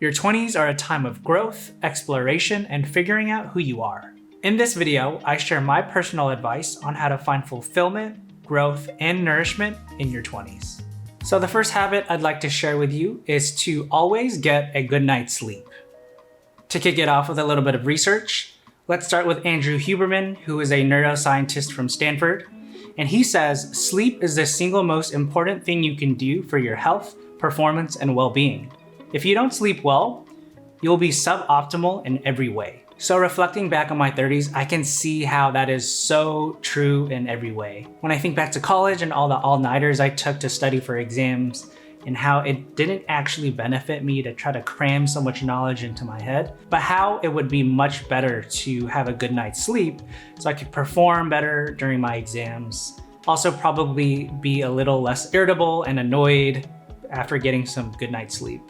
Your 20s are a time of growth, exploration, and figuring out who you are. In this video, I share my personal advice on how to find fulfillment, growth, and nourishment in your 20s. So the first habit I'd like to share with you is to always get a good night's sleep. To kick it off with a little bit of research, let's start with Andrew Huberman, who is a neuroscientist from Stanford. And he says, sleep is the single most important thing you can do for your health, performance, and well-being. If you don't sleep well, you'll be suboptimal in every way. So reflecting back on my 30s, I can see how that is so true in every way. When I think back to college and all the all-nighters I took to study for exams, and how it didn't actually benefit me to try to cram so much knowledge into my head, but how it would be much better to have a good night's sleep so I could perform better during my exams. Also probably be a little less irritable and annoyed after getting some good night's sleep.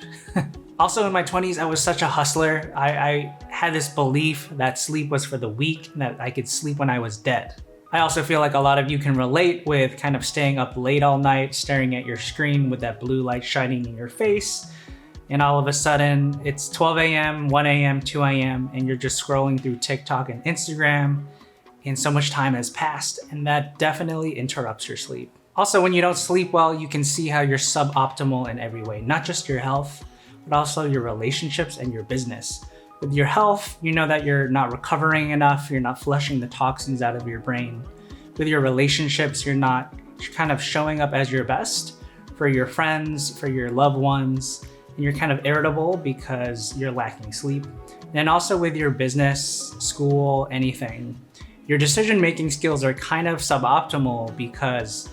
Also in my 20s, I was such a hustler. I had this belief that sleep was for the weak and that I could sleep when I was dead. I also feel like a lot of you can relate with kind of staying up late all night, staring at your screen with that blue light shining in your face. And all of a sudden it's 12 a.m., 1 a.m., 2 a.m., and you're just scrolling through TikTok and Instagram, and so much time has passed, and that definitely interrupts your sleep. Also, when you don't sleep well, you can see how you're suboptimal in every way, not just your health, but also your relationships and your business. With your health, you know that you're not recovering enough, you're not flushing the toxins out of your brain. With your relationships, you're not kind of showing up as your best for your friends, for your loved ones, and you're kind of irritable because you're lacking sleep. And also with your business, school, anything, your decision-making skills are kind of suboptimal because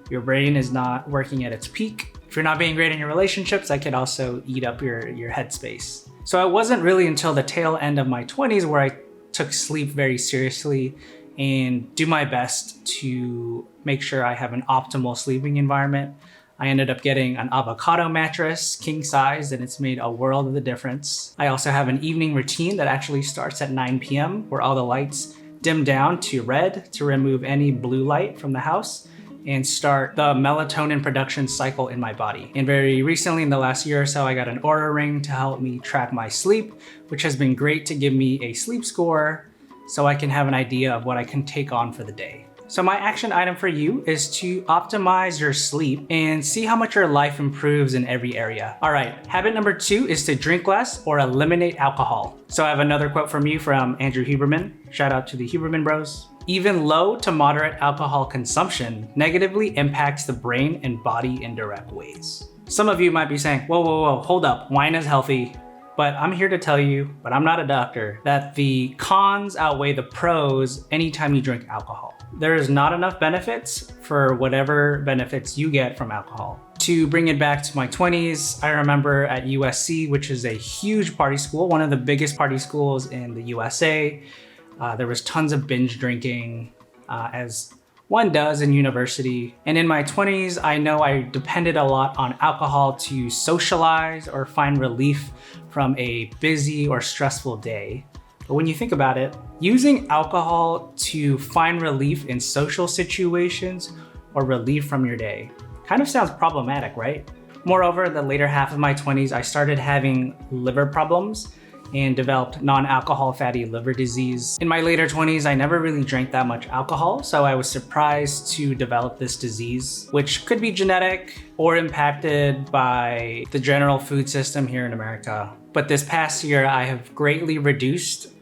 your brain is not working at its peak. If you're not being great in your relationships, that could also eat up your headspace. So it wasn't really until the tail end of my 20s where I took sleep very seriously and do my best to make sure I have an optimal sleeping environment. I ended up getting an avocado mattress, king size, and it's made a world of the difference. I also have an evening routine that actually starts at 9 p.m. where all the lights dim down to red to remove any blue light from the house and start the melatonin production cycle in my body. And very recently, in the last year or so, I got an Oura ring to help me track my sleep, which has been great to give me a sleep score so I can have an idea of what I can take on for the day. So my action item for you is to optimize your sleep and see how much your life improves in every area. All right, habit number 2 is to drink less or eliminate alcohol. So I have another quote from you from Andrew Huberman. Shout out to the Huberman bros. Even low to moderate alcohol consumption negatively impacts the brain and body in direct ways. Some of you might be saying, whoa, hold up, wine is healthy. But I'm here to tell you, but I'm not a doctor, that the cons outweigh the pros anytime you drink alcohol. There is not enough benefits for whatever benefits you get from alcohol. To bring it back to my 20s, I remember at USC, which is a huge party school, one of the biggest party schools in the USA, there was tons of binge drinking, as one does in university. And in my 20s, I know I depended a lot on alcohol to socialize or find relief from a busy or stressful day. But when you think about it, using alcohol to find relief in social situations or relief from your day kind of sounds problematic, right? Moreover, the later half of my 20s, I started having liver problems and developed non-alcohol fatty liver disease. In my later 20s, I never really drank that much alcohol, so I was surprised to develop this disease, which could be genetic or impacted by the general food system here in America. But this past year, I have greatly reduced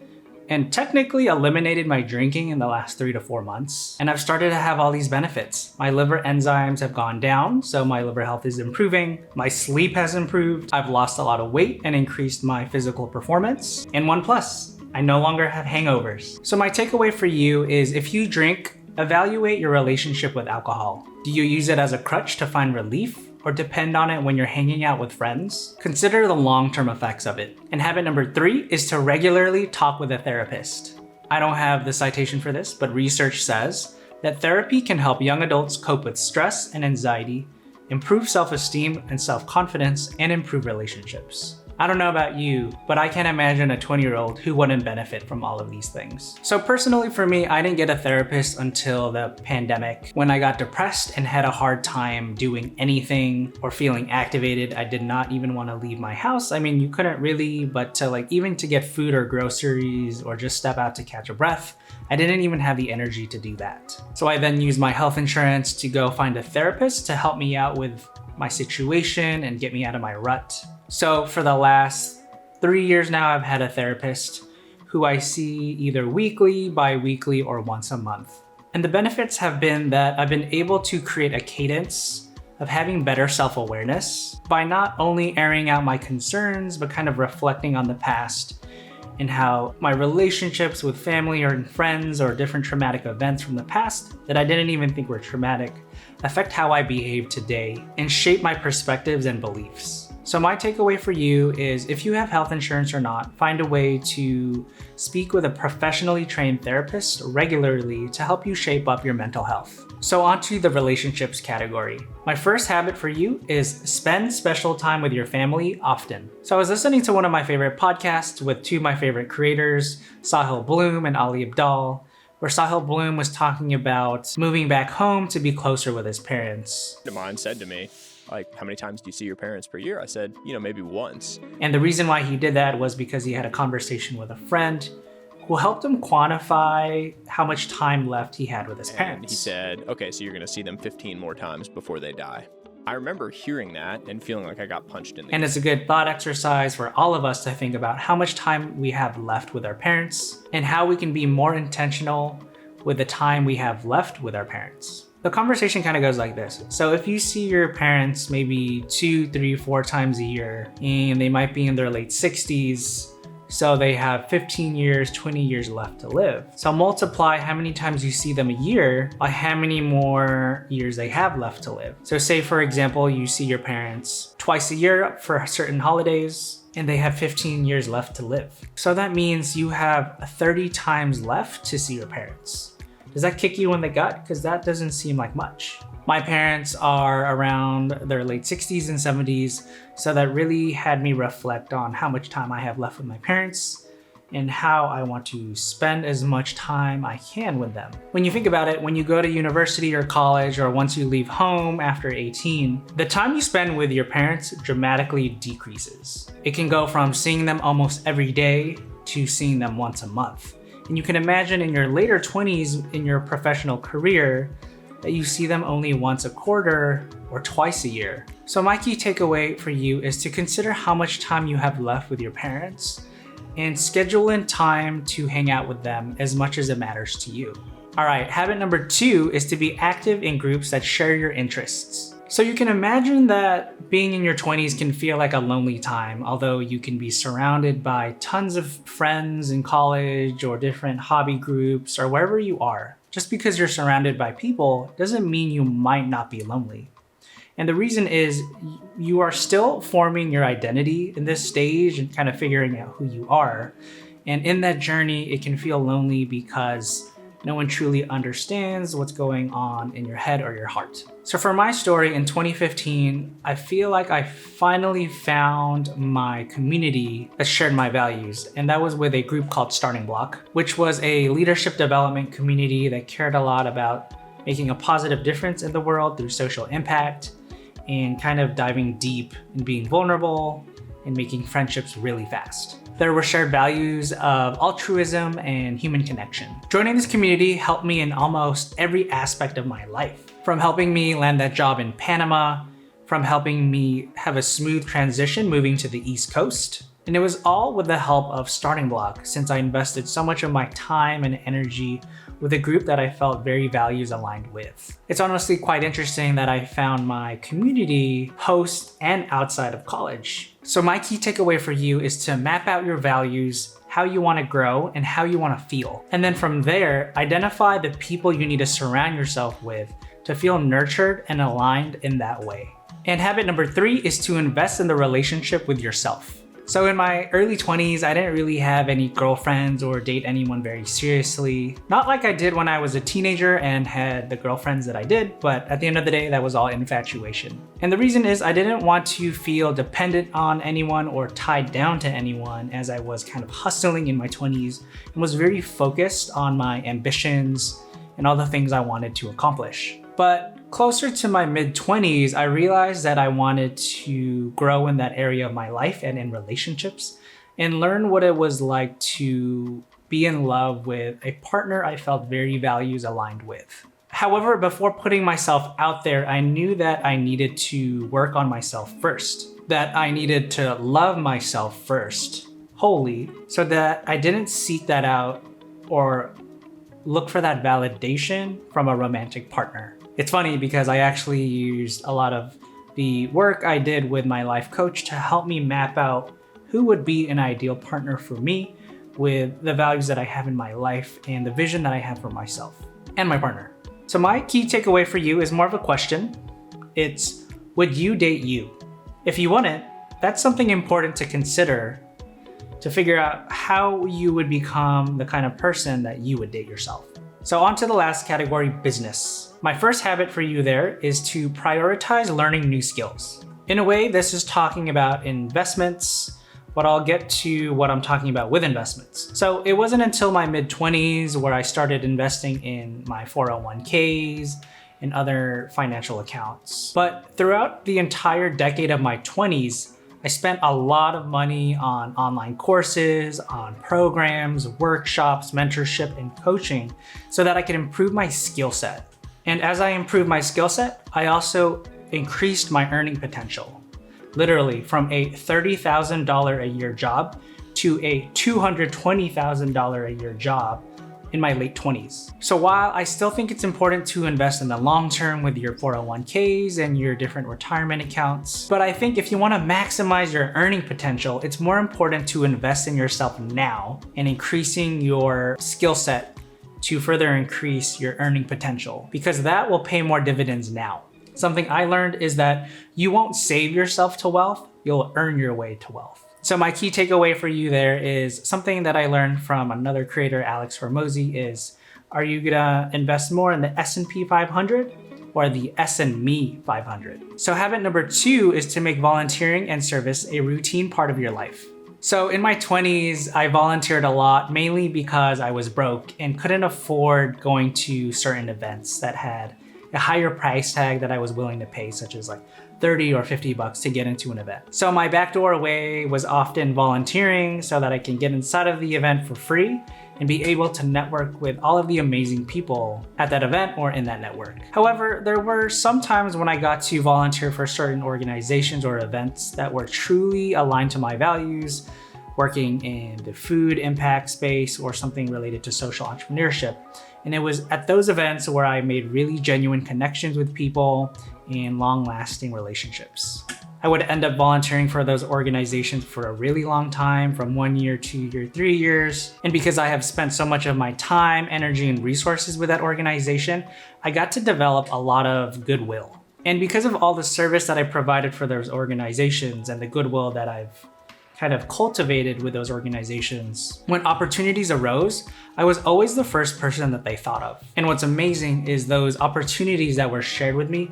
and technically eliminated my drinking in the last 3 to 4 months. And I've started to have all these benefits. My liver enzymes have gone down, so my liver health is improving. My sleep has improved. I've lost a lot of weight and increased my physical performance. And one plus, I no longer have hangovers. So my takeaway for you is if you drink, evaluate your relationship with alcohol. Do you use it as a crutch to find relief, or depend on it when you're hanging out with friends? Consider the long-term effects of it. And habit number 3 is to regularly talk with a therapist. I don't have the citation for this, but research says that therapy can help young adults cope with stress and anxiety, improve self-esteem and self-confidence, and improve relationships. I don't know about you, but I can't imagine a 20-year-old who wouldn't benefit from all of these things. So personally for me, I didn't get a therapist until the pandemic. When I got depressed and had a hard time doing anything or feeling activated, I did not even want to leave my house. I mean, you couldn't really, but even to get food or groceries or just step out to catch a breath, I didn't even have the energy to do that. So I then used my health insurance to go find a therapist to help me out with my situation and get me out of my rut. So for the last 3 years now, I've had a therapist who I see either weekly, bi-weekly, or once a month. And the benefits have been that I've been able to create a cadence of having better self-awareness by not only airing out my concerns, but kind of reflecting on the past and how my relationships with family or friends or different traumatic events from the past that I didn't even think were traumatic affect how I behave today and shape my perspectives and beliefs. So my takeaway for you is if you have health insurance or not, find a way to speak with a professionally trained therapist regularly to help you shape up your mental health. So onto the relationships category. My first habit for you is spend special time with your family often. So I was listening to one of my favorite podcasts with two of my favorite creators, Sahil Bloom and Ali Abdal, where Sahil Bloom was talking about moving back home to be closer with his parents. Mine said to me, how many times do you see your parents per year? I said, maybe once. And the reason why he did that was because he had a conversation with a friend who helped him quantify how much time left he had with his parents. And he said, okay, so you're going to see them 15 more times before they die. I remember hearing that and feeling like I got punched in the And it's a good thought exercise for all of us to think about how much time we have left with our parents and how we can be more intentional with the time we have left with our parents. The conversation kind of goes like this. So if you see your parents maybe 2, 3, 4 times a year, and they might be in their late 60s, so they have 15 years, 20 years left to live. So multiply how many times you see them a year by how many more years they have left to live. So say, for example, you see your parents twice a year for certain holidays, and they have 15 years left to live. So that means you have 30 times left to see your parents. Does that kick you in the gut? Because that doesn't seem like much. My parents are around their late 60s and 70s, so that really had me reflect on how much time I have left with my parents and how I want to spend as much time I can with them. When you think about it, when you go to university or college, or once you leave home after 18, the time you spend with your parents dramatically decreases. It can go from seeing them almost every day to seeing them once a month. And you can imagine in your later 20s in your professional career that you see them only once a quarter or twice a year. So my key takeaway for you is to consider how much time you have left with your parents and schedule in time to hang out with them as much as it matters to you. All right, habit number 2 is to be active in groups that share your interests. So you can imagine that being in your 20s can feel like a lonely time, although you can be surrounded by tons of friends in college or different hobby groups or wherever you are. Just because you're surrounded by people doesn't mean you might not be lonely. And the reason is you are still forming your identity in this stage and kind of figuring out who you are. And in that journey, it can feel lonely because no one truly understands what's going on in your head or your heart. So for my story in 2015, I feel like I finally found my community that shared my values. And that was with a group called Starting Block, which was a leadership development community that cared a lot about making a positive difference in the world through social impact and kind of diving deep and being vulnerable and making friendships really fast. There were shared values of altruism and human connection. Joining this community helped me in almost every aspect of my life, from helping me land that job in Panama, from helping me have a smooth transition moving to the East Coast. And it was all with the help of Starting Block, since I invested so much of my time and energy with a group that I felt very values aligned with. It's honestly quite interesting that I found my community post and outside of college. So my key takeaway for you is to map out your values, how you want to grow, and how you want to feel. And then from there, identify the people you need to surround yourself with to feel nurtured and aligned in that way. And habit number 3 is to invest in the relationship with yourself. So in my early 20s, I didn't really have any girlfriends or date anyone very seriously. Not like I did when I was a teenager and had the girlfriends that I did, but at the end of the day, that was all infatuation. And the reason is I didn't want to feel dependent on anyone or tied down to anyone, as I was kind of hustling in my 20s and was very focused on my ambitions and all the things I wanted to accomplish. But closer to my mid-20s, I realized that I wanted to grow in that area of my life and in relationships and learn what it was like to be in love with a partner I felt very values aligned with. However, before putting myself out there, I knew that I needed to work on myself first, that I needed to love myself first, wholly, so that I didn't seek that out or look for that validation from a romantic partner. It's funny because I actually used a lot of the work I did with my life coach to help me map out who would be an ideal partner for me with the values that I have in my life and the vision that I have for myself and my partner. So my key takeaway for you is more of a question. It's, would you date you? If you wouldn't, that's something important to consider to figure out how you would become the kind of person that you would date yourself. So on to the last category, business. My first habit for you there is to prioritize learning new skills. In a way, this is talking about investments, but I'll get to what I'm talking about with investments. So it wasn't until my mid-20s where I started investing in my 401ks and other financial accounts. But throughout the entire decade of my 20s, I spent a lot of money on online courses, on programs, workshops, mentorship, and coaching so that I could improve my skill set. And as I improved my skill set, I also increased my earning potential. Literally from a $30,000 a year job to a $220,000 a year job in my late 20s. So while I still think it's important to invest in the long term with your 401ks and your different retirement accounts, but I think if you want to maximize your earning potential, it's more important to invest in yourself now and increasing your skill set to further increase your earning potential, because that will pay more dividends now. Something I learned is that you won't save yourself to wealth, you'll earn your way to wealth. So my key takeaway for you there is something that I learned from another creator, Alex Hormozy, is, are you gonna invest more in the S&P 500 or the S&Me 500? So habit number 2 is to make volunteering and service a routine part of your life. So in my 20s, I volunteered a lot, mainly because I was broke and couldn't afford going to certain events that had a higher price tag that I was willing to pay, such as like 30 or 50 bucks to get into an event. So my backdoor way was often volunteering so that I can get inside of the event for free and be able to network with all of the amazing people at that event or in that network. However, there were some times when I got to volunteer for certain organizations or events that were truly aligned to my values, working in the food impact space or something related to social entrepreneurship. And it was at those events where I made really genuine connections with people and long-lasting relationships. I would end up volunteering for those organizations for a really long time, from 1 year, 2 years, 3 years. And because I have spent so much of my time, energy, and resources with that organization, I got to develop a lot of goodwill. And because of all the service that I provided for those organizations and the goodwill that I've kind of cultivated with those organizations, when opportunities arose, I was always the first person that they thought of. And what's amazing is those opportunities that were shared with me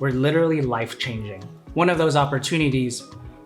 were literally life-changing. One of those opportunities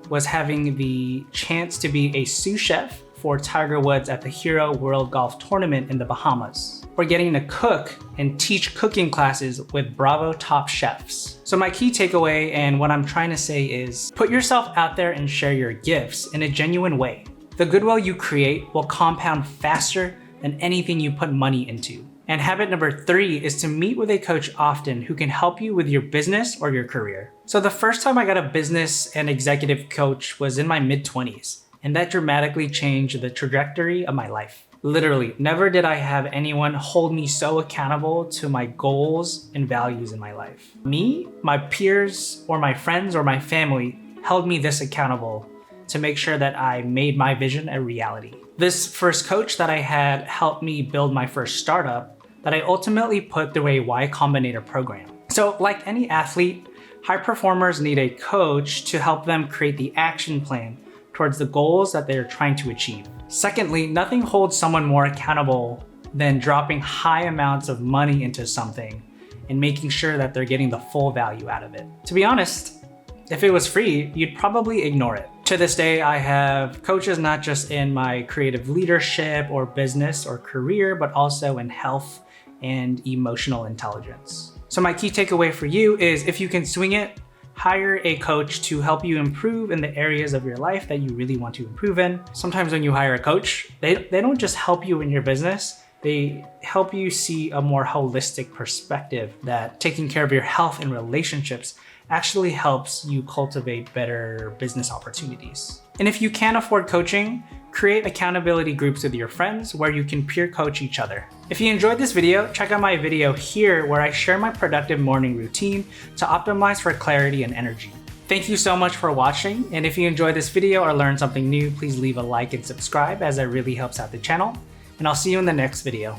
was having the chance to be a sous chef for Tiger Woods at the Hero World Golf Tournament in the Bahamas, or getting to cook and teach cooking classes with Bravo top chefs. So my key takeaway and what I'm trying to say is, put yourself out there and share your gifts in a genuine way. The goodwill you create will compound faster than anything you put money into. And habit number 3 is to meet with a coach often who can help you with your business or your career. So the first time I got a business and executive coach was in my mid-20s, and that dramatically changed the trajectory of my life. Literally, never did I have anyone hold me so accountable to my goals and values in my life. Me, my peers, or my friends, or my family held me this accountable to make sure that I made my vision a reality. This first coach that I had helped me build my first startup that I ultimately put through a Y Combinator program. So like any athlete, high performers need a coach to help them create the action plan, towards the goals that they're trying to achieve. Secondly, nothing holds someone more accountable than dropping high amounts of money into something and making sure that they're getting the full value out of it. To be honest, if it was free, you'd probably ignore it. To this day, I have coaches not just in my creative leadership or business or career, but also in health and emotional intelligence. So my key takeaway for you is if you can swing it, hire a coach to help you improve in the areas of your life that you really want to improve in. Sometimes when you hire a coach, they don't just help you in your business, they help you see a more holistic perspective that taking care of your health and relationships actually helps you cultivate better business opportunities. And if you can't afford coaching, create accountability groups with your friends where you can peer coach each other. If you enjoyed this video, check out my video here where I share my productive morning routine to optimize for clarity and energy. Thank you so much for watching, and if you enjoyed this video or learned something new, please leave a like and subscribe as that really helps out the channel, and I'll see you in the next video.